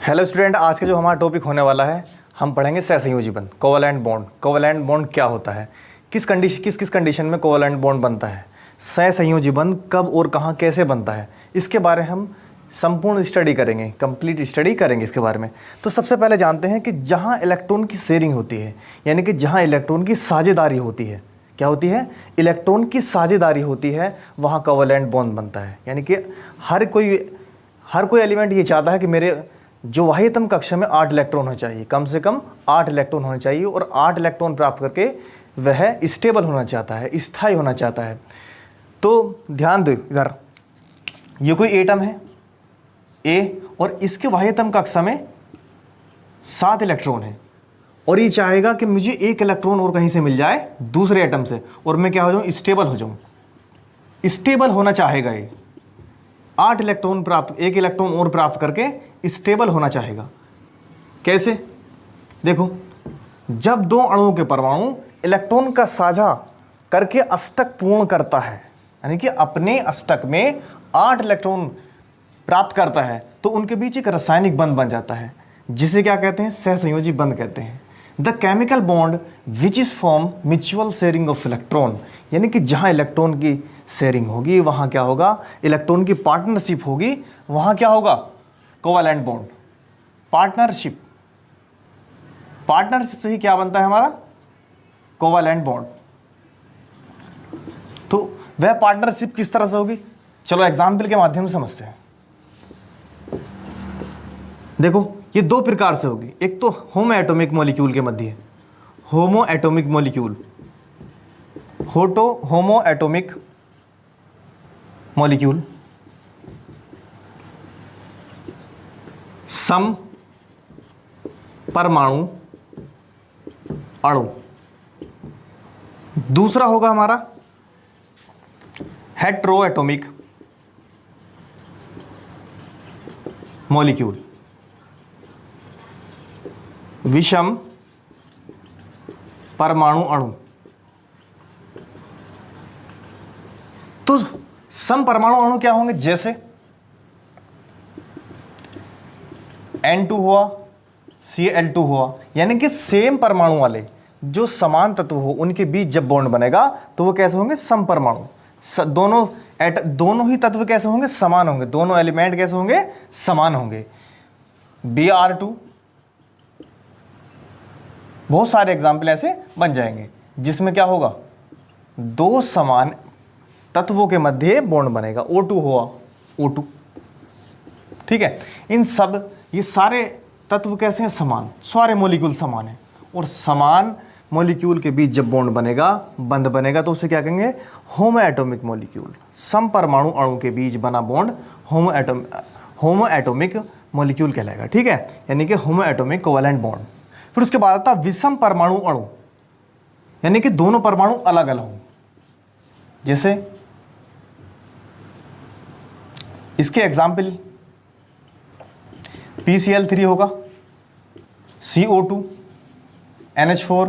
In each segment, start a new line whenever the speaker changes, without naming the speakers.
Hello student, आज का जो हमारा टॉपिक होने वाला है, हम पढ़ेंगे सहसंयोजी बंध, कोवैलेंट बॉन्ड। कोवैलेंट बॉन्ड क्या होता है, किस कंडीशन में कोवैलेंट बॉन्ड बनता है, सहसंयोजी बंध कब और कहाँ कैसे बनता है, इसके बारे में हम संपूर्ण स्टडी करेंगे, कंप्लीट स्टडी करेंगे इसके बारे में। तो सबसे पहले जानते हैं कि जहाँ इलेक्ट्रॉन की शेयरिंग होती है, यानी कि जहाँ इलेक्ट्रॉन की साझेदारी होती है, क्या होती है, इलेक्ट्रॉन की साझेदारी होती है, वहाँ कोवैलेंट बॉन्ड बनता है। यानी कि हर कोई एलिमेंट ये चाहता है कि मेरे जो वाह्यतम कक्षा में 8 इलेक्ट्रॉन होने चाहिए, कम से कम 8 इलेक्ट्रॉन होने चाहिए, और 8 इलेक्ट्रॉन प्राप्त करके वह स्टेबल होना चाहता है, स्थायी होना चाहता है। तो ध्यान दो इधर, ये कोई एटम है ए, और इसके वाह्यतम कक्षा में 7 इलेक्ट्रॉन है, और ये चाहेगा कि मुझे 1 इलेक्ट्रॉन और कहीं से मिल जाए दूसरे एटम से, और मैं क्या हो जाऊँ, स्टेबल हो जाऊँ। स्टेबल होना चाहेगा ये, 8 इलेक्ट्रॉन प्राप्त, 1 इलेक्ट्रॉन और प्राप्त करके स्टेबल होना चाहेगा। कैसे, देखो, जब दो अणुओं के परमाणु इलेक्ट्रॉन का साझा करके अष्टक पूर्ण करता है, यानी कि अपने अष्टक में 8 इलेक्ट्रॉन प्राप्त करता है, तो उनके बीच एक रासायनिक बंध बन जाता है, जिसे क्या कहते हैं, सहसंयोजी बंध कहते हैं। The chemical bond which is form mutual sharing of electron, यानी कि जहां इलेक्ट्रॉन की शेयरिंग होगी वहां क्या होगा, इलेक्ट्रॉन की पार्टनरशिप होगी, वहां क्या होगा, कोवैलेंट बॉन्ड। पार्टनरशिप से ही क्या बनता है हमारा, कोवैलेंट बॉन्ड। तो वह पार्टनरशिप किस तरह से होगी, चलो एग्जाम्पल के माध्यम से समझते हैं। देखो, ये 2 प्रकार से होगी। एक तो होमो एटॉमिक मॉलिक्यूल के मध्य, homo atomic molecule, homo atomic molecule, सम परमाणु अणु। दूसरा होगा हमारा हेट्रो एटॉमिक मॉलिक्यूल, विषम परमाणु अणु। तो सम परमाणु अणु क्या होंगे, जैसे N2 हुआ, Cl2 हुआ, यानी कि सेम परमाणु वाले जो समान तत्व हो, उनके बीच जब बॉन्ड बनेगा तो वो कैसे होंगे, सम परमाणु। दोनों ही तत्व कैसे होंगे, समान होंगे, दोनों एलिमेंट कैसे होंगे, समान होंगे। Br2, बहुत सारे एग्जाम्पल ऐसे बन जाएंगे जिसमें क्या होगा, 2 समान तत्वों के मध्य बॉन्ड बनेगा। O2 हुआ, O2, ठीक है। ये सारे तत्व कैसे हैं, समान, सारे मॉलिक्यूल समान हैं, और समान मॉलिक्यूल के बीच जब बॉन्ड बनेगा, बंध बनेगा, तो उसे क्या कहेंगे, होमो एटॉमिक मॉलिक्यूल। सम परमाणु अणु के बीच बना बॉन्ड होमो एटॉमिक मॉलिक्यूल कहलाएगा, ठीक है, यानी कि होमो एटॉमिक कोवैलेंट बॉन्ड। फिर उसके बाद आता विषम परमाणु अणु, यानी कि दोनों परमाणु अलग अलग हों। जैसे इसके एग्जाम्पल PCl3 होगा, CO2, NH4,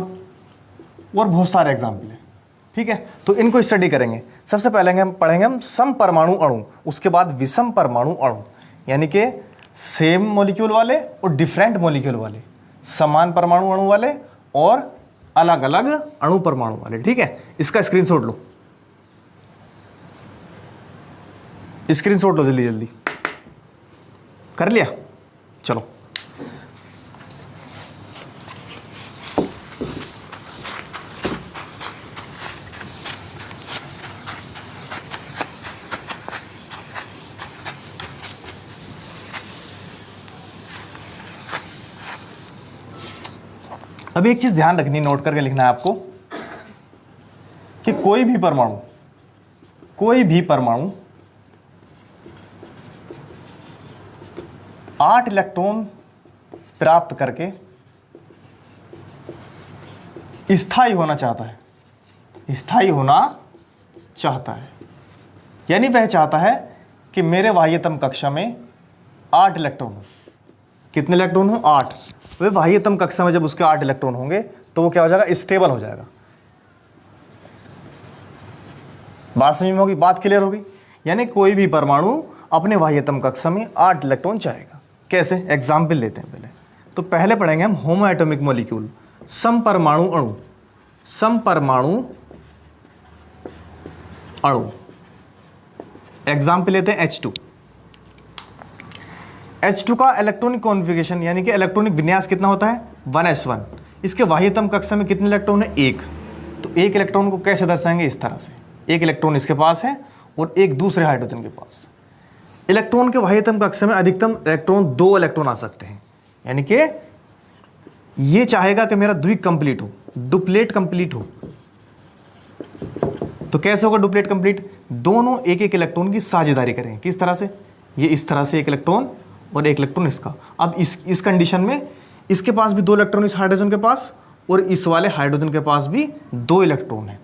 और बहुत सारे एग्जाम्पल हैं, ठीक है। तो इनको स्टडी करेंगे। सबसे पहले हम पढ़ेंगे सम परमाणु अणु, उसके बाद विषम परमाणु अणु, यानी कि सेम मॉलिक्यूल वाले और डिफरेंट मॉलिक्यूल वाले, समान परमाणु अणु वाले और अलग अलग अणु परमाणु वाले, ठीक है। इसका स्क्रीनशॉट लो, स्क्रीनशॉट लो जल्दी जल्दी, कर लिया, चलो। अभी एक चीज ध्यान रखनी, नोट करके लिखना है आपको, कि कोई भी परमाणु 8 इलेक्ट्रॉन प्राप्त करके स्थायी होना चाहता है, यानी वह चाहता है कि मेरे बाह्यतम कक्षा में 8 इलेक्ट्रॉन हो। कितने इलेक्ट्रॉन हो, 8। वह बाह्यतम कक्षा में जब उसके 8 इलेक्ट्रॉन होंगे तो वो क्या हो जाएगा, स्टेबल हो जाएगा। बात समझ में होगी, बात क्लियर होगी। यानी कोई भी परमाणु अपने बाह्यतम कक्षा में 8 इलेक्ट्रॉन चाहेगा, कैसे, एग्जाम्पल लेते हैं पहले। तो पहले पढ़ेंगे हम होमो एटॉमिक मॉलिक्यूल, समपरमाणु अणु, समपरमाणु अणु। एग्जाम्पल लेते हैं H2। H2 का इलेक्ट्रॉनिक कॉन्फ़िगरेशन यानी कि इलेक्ट्रॉनिक विन्यास कितना होता है 1s1। इसके बाह्यतम कक्षा में कितने इलेक्ट्रॉन है, एक। तो एक इलेक्ट्रॉन को कैसे दर्शाएंगे, इस तरह से, एक इलेक्ट्रॉन इसके पास है और एक दूसरे हाइड्रोजन के पास। इलेक्ट्रॉन के बाह्यतम कक्षा में अधिकतम इलेक्ट्रॉन 2 इलेक्ट्रॉन आ सकते हैं, यानी कि ये चाहेगा कि मेरा द्विक कंप्लीट हो, डुप्लेट कंप्लीट हो। तो कैसे होगा डुप्लेट कंप्लीट, दोनों एक एक इलेक्ट्रॉन की साझेदारी करेंगे। किस तरह से, ये इस तरह से एक इलेक्ट्रॉन और एक इलेक्ट्रॉन इसका। अब इस कंडीशन में इसके पास भी 2 इलेक्ट्रॉन इस हाइड्रोजन के पास और इस वाले हाइड्रोजन के पास भी 2 इलेक्ट्रॉन है।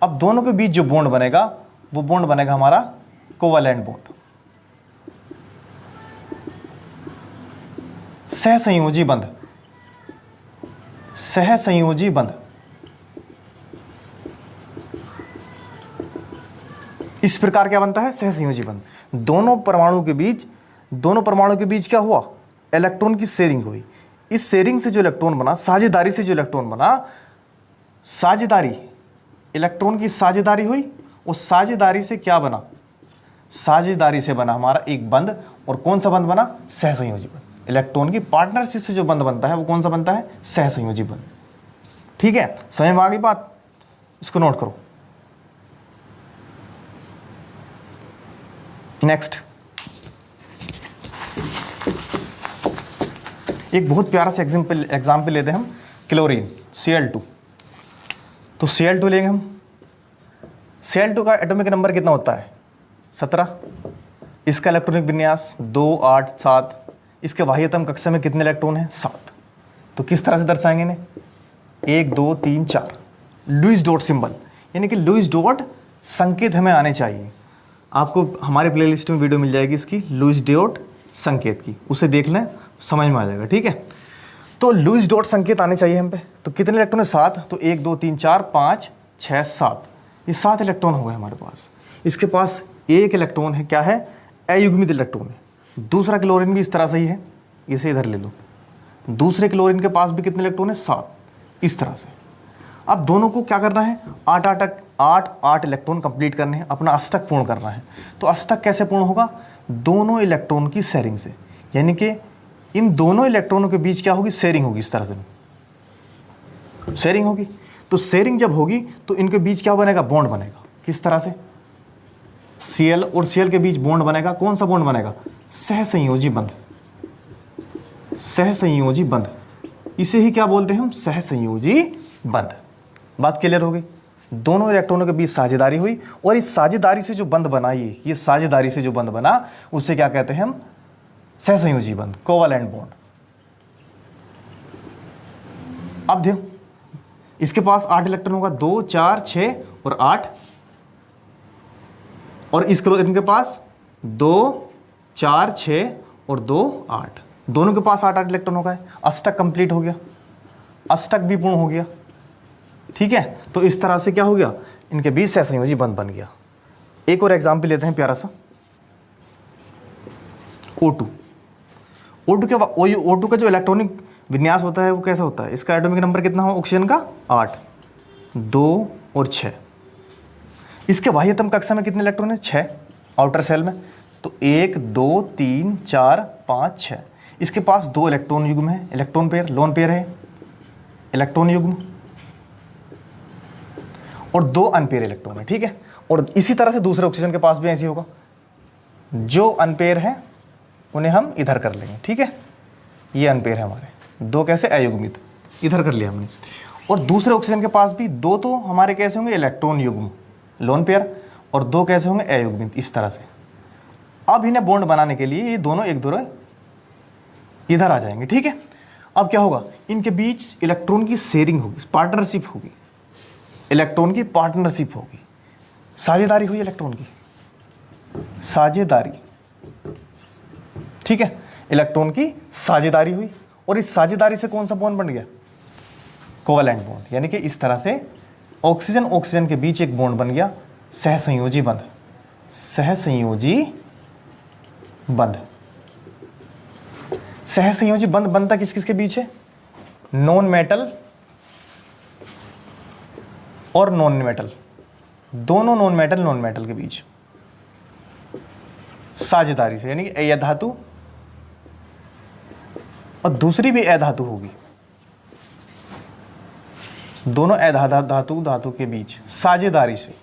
अब दोनों के बीच जो बॉन्ड बनेगा वो बॉन्ड बनेगा हमारा कोवैलेंट बॉन्ड, सहसंयोजी बंध, सहसंयोजी बंध। इस प्रकार क्या बनता है, सहसंयोजी बंध। दोनों परमाणु के बीच क्या हुआ, इलेक्ट्रॉन की शेयरिंग हुई। इस शेयरिंग से जो इलेक्ट्रॉन बना, साझेदारी से जो इलेक्ट्रॉन बना, साझेदारी, इलेक्ट्रॉन की साझेदारी हुई और साझेदारी से क्या बना, साझेदारी से बना हमारा एक बंध। और कौन सा बंध बना, सहसंयोजी बंध। इलेक्ट्रॉन की पार्टनरशिप से जो बंध बनता है वो कौन सा बनता है, सहसंयोजी बंध। ठीक है, समझ में आ गई बात, इसको नोट करो। नेक्स्ट, एक बहुत प्यारा सा एग्जाम्पल लेते हैं हम, क्लोरीन Cl2। तो Cl2 लेंगे हम। Cl2 का एटॉमिक नंबर कितना होता है, 17। इसका इलेक्ट्रॉनिक विन्यास 2, 8, 7। इसके बाह्यतम कक्षा में कितने इलेक्ट्रॉन हैं, 7। तो किस तरह से दर्शाएंगे इन्हें, 1, 2, 3, 4। लुईस डॉट सिंबल, यानी कि लुईस डॉट संकेत हमें आने चाहिए। आपको हमारे प्लेलिस्ट में वीडियो मिल जाएगी इसकी, लुईस डॉट संकेत की, उसे देख लें, समझ में आ जाएगा। ठीक है, तो लुईस डॉट संकेत आने चाहिए हम पे। तो कितने इलेक्ट्रॉन है, 7। तो 1, 2, 3, 4, 5, 6, 7, ये 7 इलेक्ट्रॉन हो गए हमारे पास। इसके पास एक इलेक्ट्रॉन है, क्या है, अयुग्मित इलेक्ट्रॉन है। दूसरा क्लोरीन भी इस तरह से ही है, इसे इधर ले लो। दूसरे क्लोरीन के पास भी कितने इलेक्ट्रॉन है, 7, इस तरह से। अब दोनों को क्या करना है, 8 इलेक्ट्रॉन कंप्लीट करने हैं, अपना अष्टक पूर्ण करना है। तो अष्टक कैसे पूर्ण होगा, दोनों इलेक्ट्रॉन की शेयरिंग से, यानी कि इन दोनों इलेक्ट्रॉनों के बीच क्या होगी, शेयरिंग होगी। इस तरह से शेयरिंग होगी। तो शेयरिंग जब होगी तो इनके बीच क्या बनेगा, बॉन्ड बनेगा। किस तरह से, Cl और Cl के बीच बॉन्ड बनेगा। कौन सा बॉन्ड बनेगा, सहसंयोजी बंध, सहसंयोजी बंध। इसे ही क्या बोलते हैं हम, सहसंयोजी बंध। बात क्लियर हो गई। दोनों इलेक्ट्रॉनों के बीच साझेदारी हुई और इस साझेदारी से जो बंध बना, ये साझेदारी से जो बंध बना उसे क्या कहते हैं हम, सहसंयोजी बंध, कोवैलेंट बॉन्ड। अब देखो, इसके पास 8 इलेक्ट्रॉन होगा, 2, 4, 6 और 8। और इस क्लोरीन के पास 2, 4, 6 और 2, 8। दोनों के पास 8 इलेक्ट्रॉन हो गए। अष्टक कंप्लीट हो गया, अष्टक भी पूर्ण हो गया। ठीक है, तो इस तरह से क्या हो गया, इनके बीच सहसंयोजी बंध बन गया। एक और एग्जाम्पल लेते हैं प्यारा सा, O2। O2 का जो इलेक्ट्रॉनिक विन्यास होता है वो कैसा होता है, इसका एटॉमिक नंबर कितना हो ऑक्सीजन का, 8, 2 और 6। इसके बाह्यतम कक्षा में कितने इलेक्ट्रॉन है, 6 आउटर सेल में। तो 1, 2, 3, 4, 5, 6। इसके पास 2 इलेक्ट्रॉन युग्म है, इलेक्ट्रॉन पेयर, लोन पेयर है, इलेक्ट्रॉन युग्म, और 2 अनपेयर इलेक्ट्रॉन है। ठीक है, और इसी तरह से दूसरे ऑक्सीजन के पास भी ऐसे होगा। जो अनपेयर है उन्हें हम इधर कर लेंगे। ठीक है, ये अनपेयर है हमारे, 2 कैसे, अयुग्मित, इधर कर लिया हमने। और दूसरे ऑक्सीजन के पास भी 2 तो हमारे कैसे होंगे, इलेक्ट्रॉन युग्म, लोन पेयर, और 2 कैसे होंगे, अयुग्मित, इस तरह से। अब इन्हें बॉन्ड बनाने के लिए ये दोनों एक दूसरे इधर आ जाएंगे। ठीक है, अब क्या होगा, इनके बीच इलेक्ट्रॉन की शेयरिंग होगी, पार्टनरशिप होगी, इलेक्ट्रॉन की पार्टनरशिप होगी, साझेदारी हुई इलेक्ट्रॉन की, साझेदारी। ठीक है, इलेक्ट्रॉन की साझेदारी हुई और इस साझेदारी से कौन सा बॉन्ड बन गया, कोवैलेंट बॉन्ड। यानी कि इस तरह से ऑक्सीजन के बीच एक बॉन्ड बन गया, सहसंयोजी बंध, सहसंयोजी बंध। सहसंयोजी बंध बनता किस किस के बीच है? नॉन मेटल और नॉन मेटल, दोनों नॉन मेटल के बीच साझेदारी से, यानी कि अधातु और दूसरी भी अधातु होगी, दोनों धातु के बीच साझेदारी से,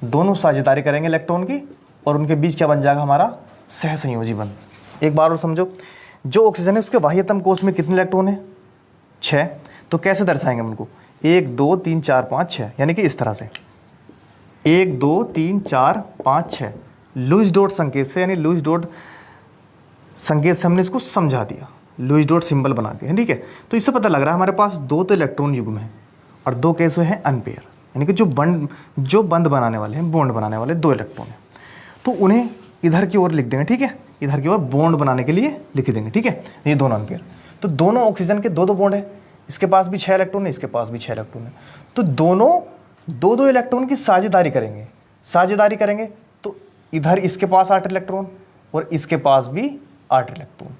दोनों साझेदारी करेंगे इलेक्ट्रॉन की और उनके बीच क्या बन जाएगा हमारा? सहसंयोजी बंध। एक बार और समझो, जो ऑक्सीजन है उसके बाह्यतम कोश में कितने इलेक्ट्रॉन है? 6। तो कैसे दर्शाएंगे उनको? 1 2 3 4 5 6, यानी कि इस तरह से 1 2 3 4 5 6 लुईस डॉट संकेत से, यानी लुईस डॉट संकेत से हमने इसको समझा दिया, लुईस डॉट सिंबल बना के, ठीक है। तो इससे पता लग रहा है हमारे पास 2 तो इलेक्ट्रॉन युग्म है और 2 कैसे हैं? अनपेयर, यानी कि जो बंध बनाने वाले हैं, बॉन्ड बनाने वाले 2 इलेक्ट्रॉन हैं, तो उन्हें इधर की ओर लिख देंगे, ठीक है, इधर की ओर बॉन्ड बनाने के लिए लिख देंगे, ठीक है। ये दोनों अनपेयर, तो दोनों ऑक्सीजन के 2 बॉन्ड है, इसके पास भी 6 इलेक्ट्रॉन है, इसके पास भी 6 इलेक्ट्रॉन है, तो दोनों 2 इलेक्ट्रॉन की साझेदारी करेंगे, तो इधर इसके पास 8 इलेक्ट्रॉन और इसके पास भी 8 इलेक्ट्रॉन,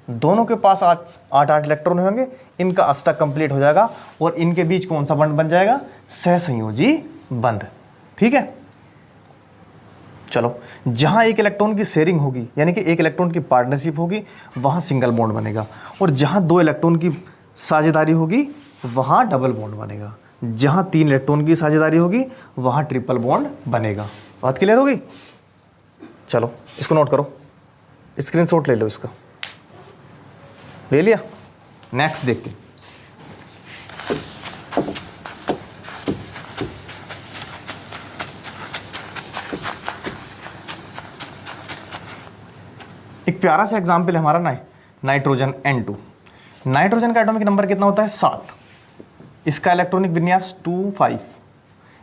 दोनों के पास 8 इलेक्ट्रॉन होंगे, इनका अष्टक कंप्लीट हो जाएगा और इनके बीच कौन सा बंध बन जाएगा? सहसंयोजी बंध, ठीक है। चलो, जहां एक इलेक्ट्रॉन की शेयरिंग होगी, यानी कि एक इलेक्ट्रॉन की पार्टनरशिप होगी, वहां सिंगल बॉन्ड बनेगा, और जहां 2 इलेक्ट्रॉन की साझेदारी होगी वहां डबल बॉन्ड बनेगा, जहां 3 इलेक्ट्रॉन की साझेदारी होगी वहां ट्रिपल बॉन्ड बनेगा। बात क्लियर होगी? चलो इसको नोट करो, स्क्रीनशॉट ले लो, इसका ले लिया। नेक्स्ट देखते हैं। एक प्यारा सा एग्जाम्पल है हमारा नाइट्रोजन N2। नाइट्रोजन का एटॉमिक नंबर कितना होता है? 7। इसका इलेक्ट्रॉनिक विन्यास 2 5।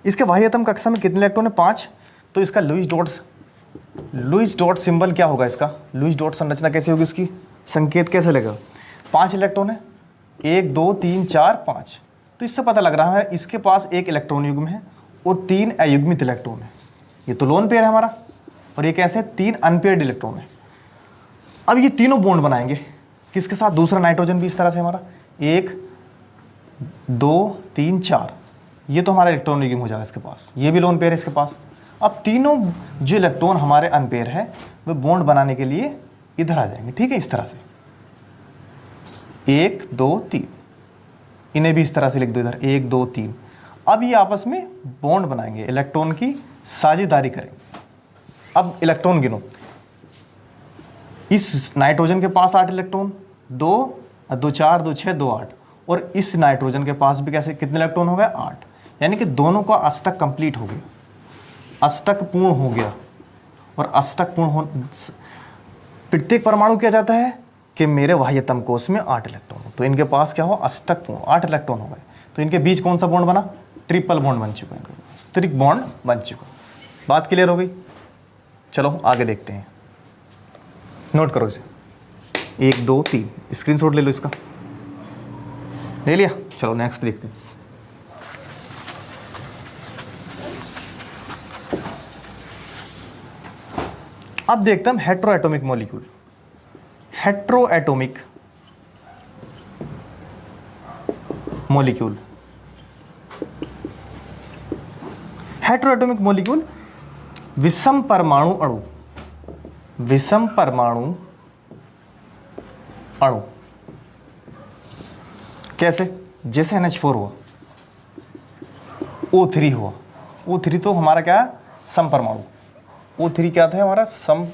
इसके बाह्यतम कक्षा में कितने इलेक्ट्रॉन है? 5। तो इसका लुईस डॉट सिंबल क्या होगा? इसका लुईस डॉट संरचना कैसे होगी? इसकी संकेत कैसे लगेगा? 5 इलेक्ट्रॉन है, 1 2 3 4 5। तो इससे पता लग रहा है इसके पास 1 इलेक्ट्रॉन युग्म है और 3 अयुग्मित इलेक्ट्रॉन है। ये तो लोन पेयर है हमारा, और ये कैसे? 3 अनपेयर्ड इलेक्ट्रॉन है। अब ये तीनों बॉन्ड बनाएंगे किसके साथ? दूसरा नाइट्रोजन भी इस तरह से हमारा 1 2 3 4, ये तो हमारा इलेक्ट्रॉन युग्म हो जाएगा इसके पास, ये भी लोन पेयर है इसके पास। अब तीनों जो इलेक्ट्रॉन हमारे अनपेयर है वे बॉन्ड बनाने के लिए इधर आ जाएंगे, ठीक है, इस तरह से 1 2 3, इन्हें भी इस तरह से लिख दो इधर 1 2 3। अब ये आपस में बॉन्ड बनाएंगे, इलेक्ट्रॉन की साझेदारी करेंगे। अब इलेक्ट्रॉन गिनो, इस नाइट्रोजन के पास 8 इलेक्ट्रॉन, 2 2 4 2 6 2 8, और इस नाइट्रोजन के पास भी कैसे कितने इलेक्ट्रॉन हो गए? 8, यानी कि दोनों का अष्टक कंप्लीट हो गया, अष्टक पूर्ण हो गया। और अष्टक पूर्ण हो, प्रत्येक परमाणु क्या जाता है कि मेरे बाह्यतम कोश में 8 इलेक्ट्रॉन हो, तो इनके पास क्या हो? अष्टक पूर्ण 8 इलेक्ट्रॉन हो गए, तो इनके बीच कौन सा बॉन्ड बना? ट्रिपल बॉन्ड बन चुका है, स्त्रीक बॉन्ड बन चुका। बात क्लियर हो गई? चलो आगे देखते हैं, नोट करो इसे 1 2 3, स्क्रीनशॉट ले लो इसका, ले लिया। चलो नेक्स्ट देखते हैं। अब देखते हैं heteroatomic molecule. Heteroatomic molecule, heteroatomic molecule विषम परमाणु अणु, विषम परमाणु अणु कैसे? जैसे NH4 हुआ, O3 हुआ, O3 तो हमारा क्या है? सम परमाणु। O3 क्या था हमारा? सम,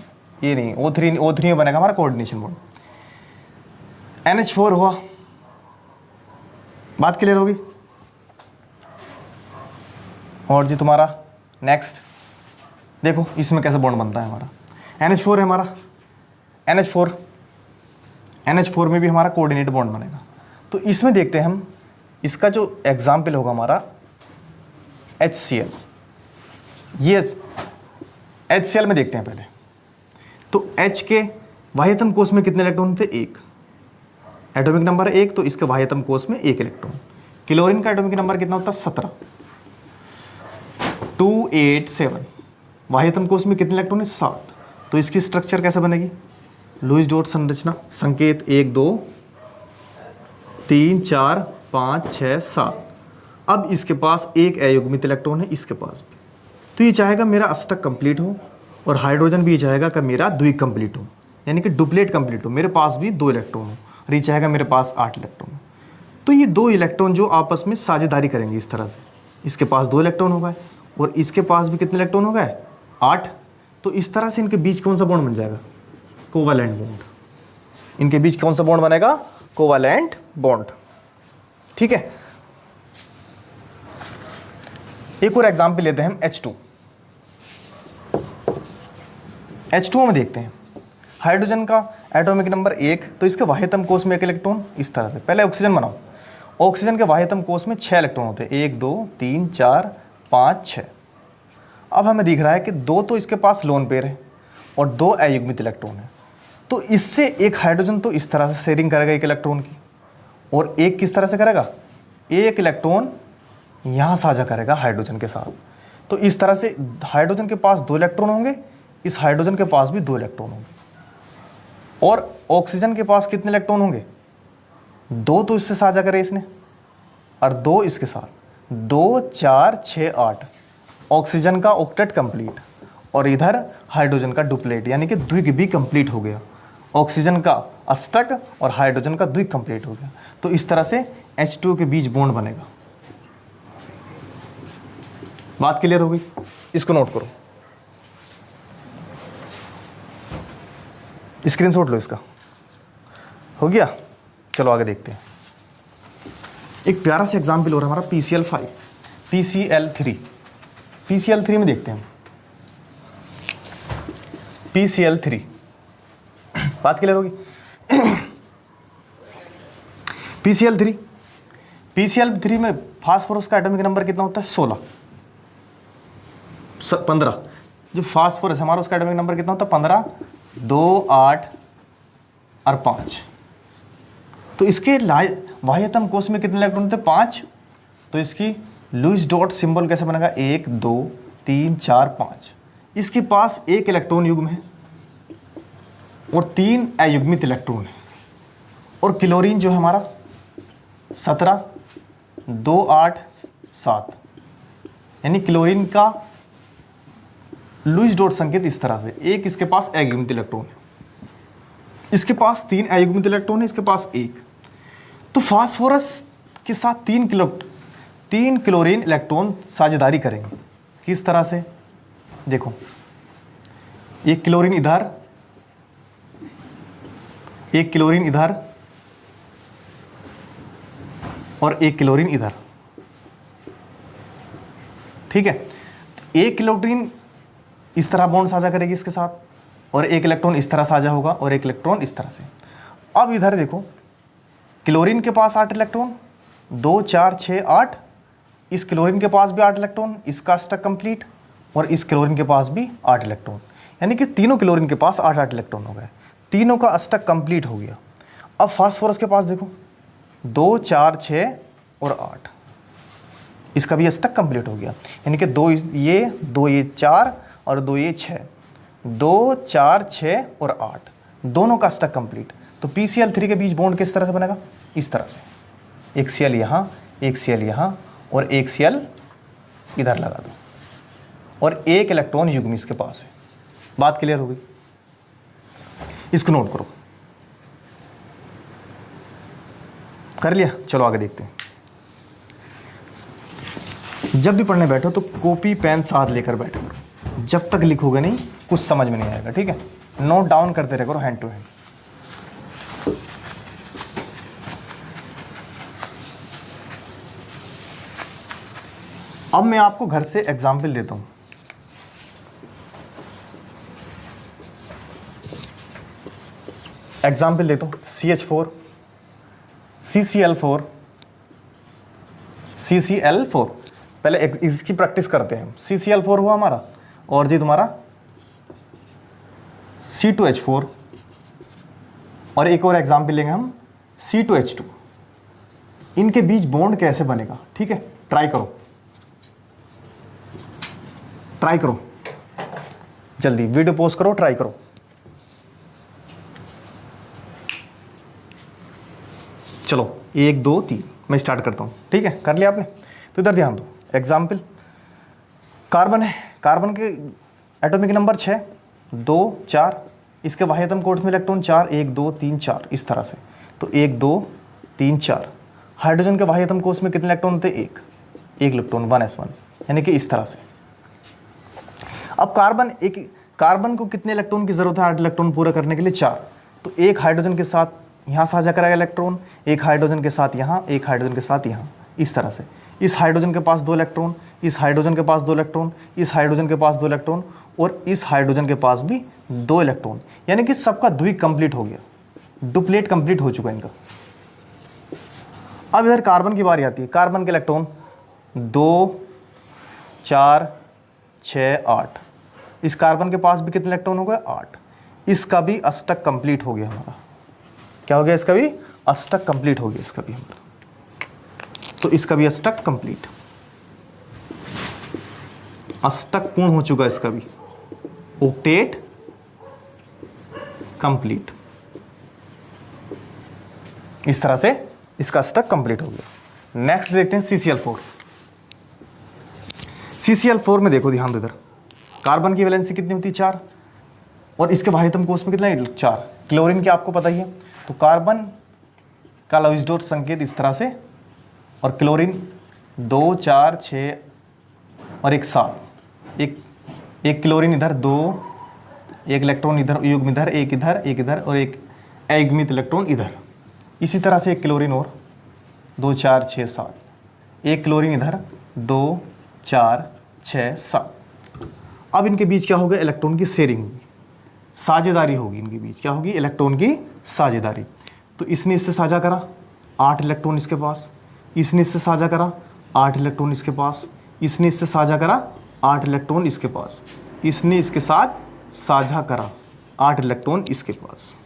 ये नहीं, O3 में बनेगा हमारा कोऑर्डिनेशन बॉन्ड। NH4 हुआ, बात क्लियर होगी? और जी तुम्हारा नेक्स्ट देखो, इसमें कैसे बॉन्ड बनता है हमारा? NH4 है हमारा, NH4 में भी हमारा कोऑर्डिनेट बॉन्ड बनेगा। तो इसमें देखते हैं हम, इसका जो एग्जाम्पल होगा हमारा HCl। ये HCl में देखते हैं पहले, तो H के बाह्यतम कोश में कितने इलेक्ट्रॉन थे? 1, एटॉमिक नंबर 1, तो इसके बाह्यतम कोश में 1 इलेक्ट्रॉन। क्लोरीन का एटॉमिक नंबर कितना होता है? 17, 2 8 7, बाह्यतम कोश में कितने इलेक्ट्रॉन है? 7, तो इसकी स्ट्रक्चर कैसे बनेगी? लुईस डॉट संरचना संकेत 1 2 3 4 5 6 7। अब इसके पास एक अयुग्मित इलेक्ट्रॉन है, इसके पास भी, तो ये चाहेगा मेरा अष्टक कंप्लीट हो और हाइड्रोजन भी ये चाहेगा कि मेरा द्विक कंप्लीट हो, यानी कि डुप्लेट कंप्लीट हो, मेरे पास भी 2 इलेक्ट्रॉन हो, और ये चाहेगा मेरे पास 8 इलेक्ट्रॉन हो। तो ये 2 इलेक्ट्रॉन जो आपस में साझेदारी करेंगे इस तरह से, इसके पास 2 इलेक्ट्रॉन हो गए और इसके पास भी कितने इलेक्ट्रॉन हो गए, 8। तो इस तरह से इनके बीच कौन सा बॉन्ड बन जाएगा, कोवैलेंट बॉन्ड। इनके बीच कौन सा बॉन्ड बनेगा, कोवैलेंट बॉन्ड। ठीक है, एक और एग्जांपल लेते हैं हम H2। H2 में देखते हैं हाइड्रोजन का एटॉमिक नंबर 1, तो इसके वाह्यतम कोश में 1 इलेक्ट्रॉन इस तरह से। पहले ऑक्सीजन बनाओ, ऑक्सीजन के वाह्यतम कोश में 6 इलेक्ट्रॉन होते हैं, 1 2 3 4 5 6। अब हमें दिख रहा है कि 2 तो इसके पास लोन पेयर है और 2 अयुग्मित इलेक्ट्रॉन है, तो इससे एक हाइड्रोजन तो इस तरह से शेयरिंग करेगा 1 इलेक्ट्रॉन की, और एक किस तरह से करेगा, 1 इलेक्ट्रॉन यहाँ साझा करेगा हाइड्रोजन के साथ। तो इस तरह से हाइड्रोजन के पास 2 इलेक्ट्रॉन होंगे, इस हाइड्रोजन के पास भी 2 इलेक्ट्रॉन होंगे, और ऑक्सीजन के पास कितने इलेक्ट्रॉन होंगे, 2 तो इससे साझा करे इसने और 2 इसके साथ, 2 4 6 8। ऑक्सीजन का ऑक्टेट कंप्लीट और इधर हाइड्रोजन का डुप्लेट, यानी कि द्विक भी कंप्लीट हो गया। ऑक्सीजन का अष्टक और हाइड्रोजन का द्विक कंप्लीट हो गया। तो इस तरह से H2 के बीच बॉन्ड बनेगा। बात क्लियर हो गई, इसको नोट करो, स्क्रीनशॉट लो इसका। हो गया, चलो आगे देखते हैं। एक प्यारा सा एग्जाम्पल हो रहा है हमारा PCl5 PCl3। PCl3 में देखते हैं PCl3। बात क्लियर होगी। PCl3 में फास्फोरस का एटॉमिक नंबर कितना होता है, 15। जो फास्फोरस हमारा उसका एटॉमिक नंबर कितना होता है, 15 2 8 और 5। तो इसके बाह्यतम कोश में कितने इलेक्ट्रॉन होते हैं, 5। तो इसकी लुईस डॉट सिंबल कैसे बनेगा, 1 2 3 4 5। इसके पास 1 इलेक्ट्रॉन युग्म है और 3 अयुग्मित इलेक्ट्रॉन है, और क्लोरीन जो है हमारा 17 2 8 7, यानी क्लोरीन का लुईस डॉट संकेत इस तरह से, एक इसके पास अयुग्मित इलेक्ट्रॉन है, इसके पास 3 अयुग्मित इलेक्ट्रॉन है, इसके पास 1। तो फास्फोरस के साथ 3 क्लोरीन इलेक्ट्रॉन साझेदारी करेंगे। किस तरह से, देखो, एक क्लोरीन इधर, एक क्लोरीन इधर और एक क्लोरीन इधर। ठीक है, एक क्लोरीन इस तरह बॉन्ड साझा करेगी इसके साथ, और एक इलेक्ट्रॉन इस तरह साझा होगा और एक इलेक्ट्रॉन इस तरह से। अब इधर देखो, क्लोरीन के पास 8 इलेक्ट्रॉन, 2 4 6 8। इस क्लोरीन के पास भी 8 इलेक्ट्रॉन, इसका अष्टक कंप्लीट, और इस क्लोरीन के पास भी 8 इलेक्ट्रॉन, यानी कि तीनों क्लोरीन के पास 8 इलेक्ट्रॉन हो गए, तीनों का अष्टक कंप्लीट हो गया। अब फास्फोरस के पास देखो, 2 4 6 और 8, इसका भी अष्टक कंप्लीट हो गया, यानी कि 2 ये 4 और 2 ये 6, 2 4 6 और 8, दोनों का अष्टक कंप्लीट। तो PCl3 के बीच बॉन्ड किस तरह से बनेगा, इस तरह से, एक Cl यहाँ, एक Cl यहाँ और एक Cl इधर लगा दो, और 1 इलेक्ट्रॉन युग्म इसके पास है। बात क्लियर हो गई, इसको नोट करो। कर लिया, चलो आगे देखते हैं। जब भी पढ़ने बैठो तो कॉपी पेन साथ लेकर बैठो, जब तक लिखोगे नहीं कुछ समझ में नहीं आएगा। ठीक है, नोट डाउन करते रह करो हैंड टू हैंड। अब मैं आपको घर से एग्जाम्पल देता हूं। एग्जाम्पल देता हूं, CH4 CCl4 CCl4। पहले इसकी प्रैक्टिस करते हैं। CCl4 हुआ हमारा, और जी तुम्हारा C2H4, और एक और एग्जाम्पल लेंगे हम C2H2। इनके बीच बॉन्ड कैसे बनेगा, ठीक है, ट्राई करो, ट्राई करो, जल्दी वीडियो पोस्ट करो, ट्राई करो। चलो 1 2 3 मैं स्टार्ट करता हूँ, ठीक है, कर लिया आपने। तो इधर ध्यान दो, एग्जाम्पल कार्बन है, कार्बन के एटॉमिक नंबर 6 2 4, इसके बाह्य एटम कोड्स में इलेक्ट्रॉन 4 1 2 3 4 इस तरह से। तो 1 2 3 4। हाइड्रोजन के बाह्य एटम कोड्स में कितने इलेक्ट्रॉन होते हैं? एक इलेक्ट्रॉन 1s1, यानी कि इस तरह से। अब कार्बन को कितने इलेक्ट्रॉन की जरूरत है 8 इलेक्ट्रॉन पूरा करने के लिए? 4। तो एक हाइड्रोजन के साथ यहाँ साझा कराएगा इलेक्ट्रॉन, एक हाइड्रोजन के साथ यहाँ, एक हाइड्रोजन के साथ यहाँ, इस तरह से। इस हाइड्रोजन के पास 2 इलेक्ट्रॉन, इस हाइड्रोजन के पास 2 इलेक्ट्रॉन, इस हाइड्रोजन के पास 2 इलेक्ट्रॉन और इस हाइड्रोजन के पास भी 2 इलेक्ट्रॉन, यानी कि सबका द्विक कंप्लीट हो गया, डुप्लेट कंप्लीट हो चुका इनका। अब इधर कार्बन की बारी आती है। कार्बन के इलेक्ट्रॉन 2 4 6 8। इस कार्बन के पास भी कितने इलेक्ट्रॉन हो गए? 8। इसका भी अष्टक कंप्लीट हो गया हमारा। क्या हो गया? इसका भी अष्टक कंप्लीट हो गया, इसका भी हमारा। तो इसका भी अष्टक कंप्लीट, अष्टक पूर्ण हो चुका है इसका भी, ऑक्टेट कंप्लीट। इस तरह से इसका अष्टक कंप्लीट हो गया। नेक्स्ट देखते हैं CCl4। CCl4 में देखो, ध्यान दो इधर, कार्बन की वैलेंसी कितनी होती है? 4, और इसके बाह्य एटम कोष में कितना है? 4। क्लोरीन के आपको पता ही है। तो कार्बन का लुईस डॉट संकेत इस तरह से, और क्लोरीन 2 4 6 और 1 7। एक क्लोरीन इधर, 2 एक इलेक्ट्रॉन इधर, युग्म इधर, एक इधर और एक अयुग्मित इलेक्ट्रॉन इधर। इसी तरह से एक क्लोरीन और 2 4 6 7। एक क्लोरीन इधर, 2 4 6 7। अब इनके बीच क्या होगा? इलेक्ट्रॉन की शेयरिंग होगी, साझेदारी होगी इनके बीच। क्या होगी? इलेक्ट्रॉन की साझेदारी। तो इसने इससे साझा करा, 8 इलेक्ट्रॉन इसके पास, इसने इससे साझा करा, 8 इलेक्ट्रॉन इसके पास, इसने इससे साझा करा, 8 इलेक्ट्रॉन इसके पास, इसने इसके साथ साझा करा, 8 इलेक्ट्रॉन इसके पास।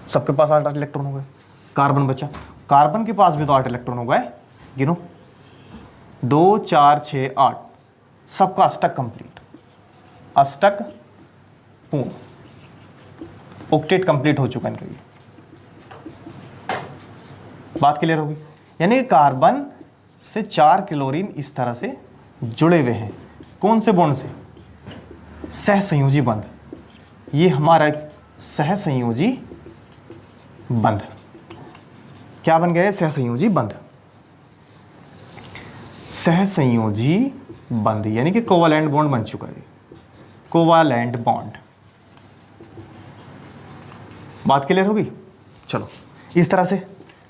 सबके पास 8 इलेक्ट्रॉन हो गए। कार्बन बचा, कार्बन के पास भी तो 8 इलेक्ट्रॉन हो गए, गिनो, 2 4 6 8। सबका अष्टक कंप्लीट, अष्टक पूर्ण, ऑक्टेट कंप्लीट हो चुका इनका। बात क्लियर होगी? यानी कार्बन से 4 क्लोरीन इस तरह से जुड़े हुए हैं। कौन से बॉन्ड से? सहसंयोजी बंध। ये हमारा सहसंयोजी बंध क्या बन गया है? सहसंयोजी बंध। सहसंयोजी बंध यानी कि कोवालेंट बॉन्ड बन चुका है, कोवालेंट बॉन्ड। बात क्लियर होगी? चलो, इस तरह से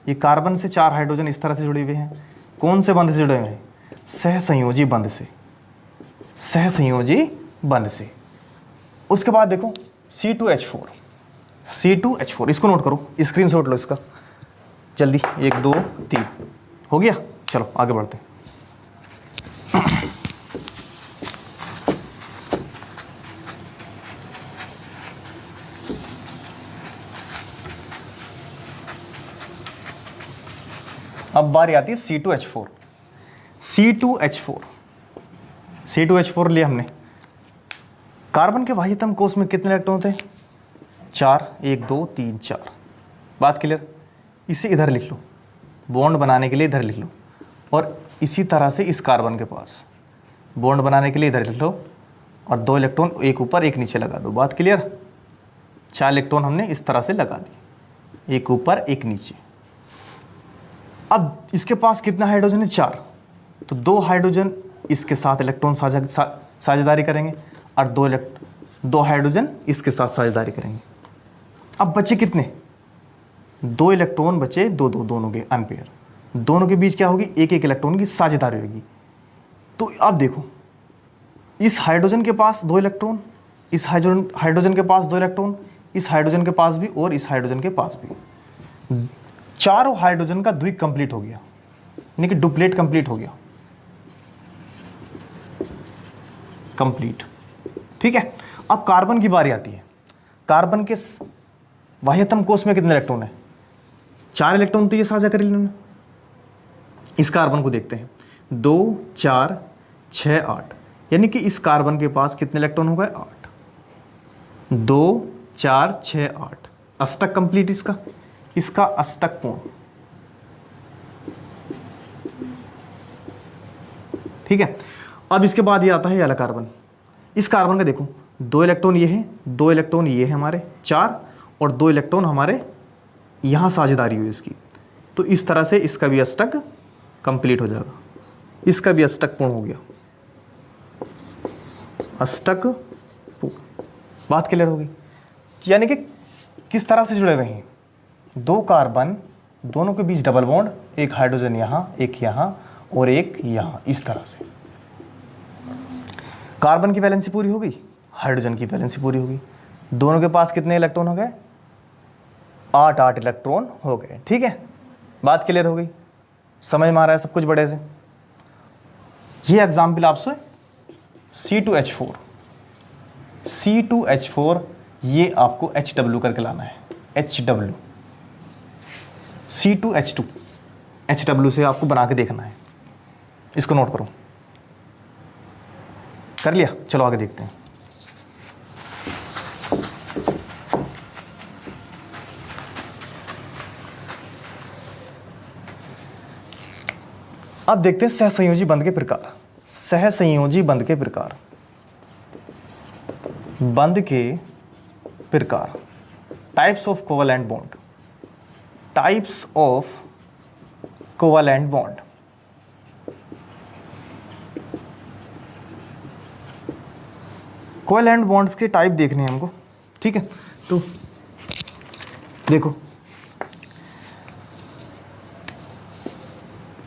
ये कार्बन से 4 हाइड्रोजन इस तरह से जुड़े हुए हैं। कौन से बंध से जुड़े हुए हैं? सहसंयोजी बंध से, सहसंयोजी बंध से। उसके बाद देखो C2H4, C2H4 इसको नोट करो, स्क्रीनशॉट लो इसका जल्दी। 1 2 3 हो गया। चलो आगे बढ़ते हैं। अब बारी आती है C2H4। C2H4, C2H4 लिया हमने। कार्बन के बाह्यतम कोष में कितने इलेक्ट्रॉन होते हैं? 4, 1 2 3 4। बात क्लियर? इसे इधर लिख लो, बॉन्ड बनाने के लिए इधर लिख लो, और इसी तरह से इस कार्बन के पास बॉन्ड बनाने के लिए इधर लिख लो, और 2 इलेक्ट्रॉन एक ऊपर एक नीचे लगा दो। बात क्लियर? 4 इलेक्ट्रॉन हमने इस तरह से लगा दिए, एक ऊपर एक नीचे। अब इसके पास कितना हाइड्रोजन है? 4। तो 2 हाइड्रोजन इसके साथ इलेक्ट्रॉन साझेदारी करेंगे, और 2 हाइड्रोजन इसके साथ साझेदारी करेंगे। अब बचे कितने? 2 इलेक्ट्रॉन बचे, दोनों के अनपेयर। दोनों के बीच क्या होगी? एक इलेक्ट्रॉन की साझेदारी होगी। तो अब देखो, इस हाइड्रोजन के पास 2 इलेक्ट्रॉन, इस हाइड्रोजन के पास 2 इलेक्ट्रॉन, इस हाइड्रोजन के पास भी और इस हाइड्रोजन के पास भी। चारों हाइड्रोजन का द्विक कंप्लीट हो गया, यानी कि डुप्लेट कंप्लीट हो गया, कंप्लीट। ठीक है। अब कार्बन की बारी आती है। कार्बन के बाह्यतम कोष में कितने इलेक्ट्रॉन है? 4 इलेक्ट्रॉन तो ये साझा कर इन्होंने। इस कार्बन को देखते हैं, 2 4 6 8, यानी कि इस कार्बन के पास कितने इलेक्ट्रॉन हो गए? 8। 2 4 6 8, अष्टक कंप्लीट इसका अष्टक पूर्ण, ठीक है। अब इसके बाद ये आता है ये वाला कार्बन। इस कार्बन का देखो 2 इलेक्ट्रॉन ये है, 2 इलेक्ट्रॉन ये है हमारे 4, और 2 इलेक्ट्रॉन हमारे यहाँ साझेदारी हुई इसकी। तो इस तरह से इसका भी अष्टक कंप्लीट हो जाएगा, इसका भी अष्टक पूर्ण हो गया, अष्टक पूर्ण। बात क्लियर होगी। यानी कि किस तरह से जुड़े हुए हैं, 2 कार्बन, दोनों के बीच डबल बॉन्ड, एक हाइड्रोजन यहाँ, एक यहाँ और एक यहाँ, इस तरह से। कार्बन की वैलेंसी पूरी हो गई, हाइड्रोजन की वैलेंसी पूरी हो गई। दोनों के पास कितने इलेक्ट्रॉन हो गए? 8 इलेक्ट्रॉन हो गए। ठीक है, बात क्लियर हो गई, समझ में आ रहा है सब कुछ बड़े से। ये एग्जाम्पल आपसे C2H4, C2H4 ये आपको HW करके लाना है, HW, C2H2, HW से आपको बना के देखना है, इसको नोट करो। कर लिया, चलो आगे देखते हैं। अब देखते हैं सहसंयोजी बंध के प्रकार। सहसंयोजी बंध के प्रकार, बंध के प्रकार, types of covalent bond, types of covalent bond. Covalent bonds के टाइप देखने हैं हमको। ठीक है, तो देखो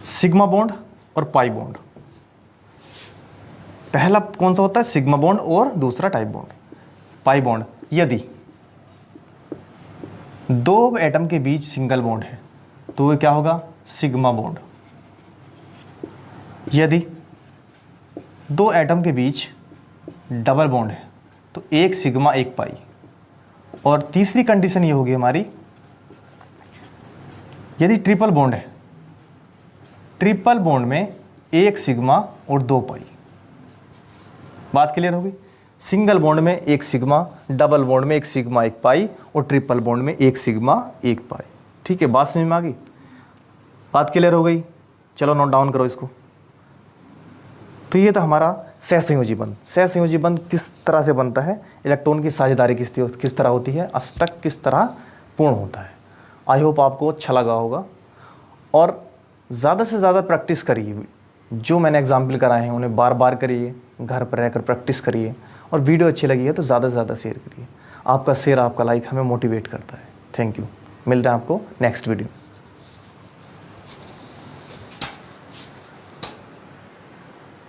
सिग्मा बॉन्ड और पाई बॉन्ड। पहला कौन सा होता है? सिग्मा बॉन्ड, और दूसरा टाइप बॉन्ड पाई बॉन्ड। यदि 2 एटम के बीच सिंगल बॉन्ड है तो वो क्या होगा? Sigma bond. यदि 2 एटम के बीच डबल बॉन्ड है तो 1 सिग्मा 1 पाई। और तीसरी कंडीशन ये होगी हमारी, यदि ट्रिपल बॉन्ड है, ट्रिपल बॉन्ड में 1 सिग्मा और 2 पाई। बात क्लियर होगी। सिंगल बॉन्ड में 1 सिग्मा, डबल बॉन्ड में 1 सिग्मा 1 पाई, और ट्रिपल बॉन्ड में 1 सिग्मा 1 पाई। ठीक है, बात समझ में आ गई? बात क्लियर हो गई। चलो नोट डाउन करो इसको। तो ये था हमारा सहसंयोजी बंध। सहसंयोजी बंध किस तरह से बनता है, इलेक्ट्रॉन की साझेदारी किस तरह होती है, अष्टक किस तरह पूर्ण होता है। आई होप आपको अच्छा लगा होगा, और ज़्यादा से ज़्यादा प्रैक्टिस करिए। जो मैंने एग्जाम्पल कराए हैं उन्हें बार बार करिए, घर पर रहकर प्रैक्टिस करिए, और वीडियो अच्छी लगी है तो ज़्यादा से ज़्यादा शेयर करिए। आपका शेयर, आपका लाइक हमें मोटिवेट करता है। Thank you. मिलते हैं आपको नेक्स्ट वीडियो।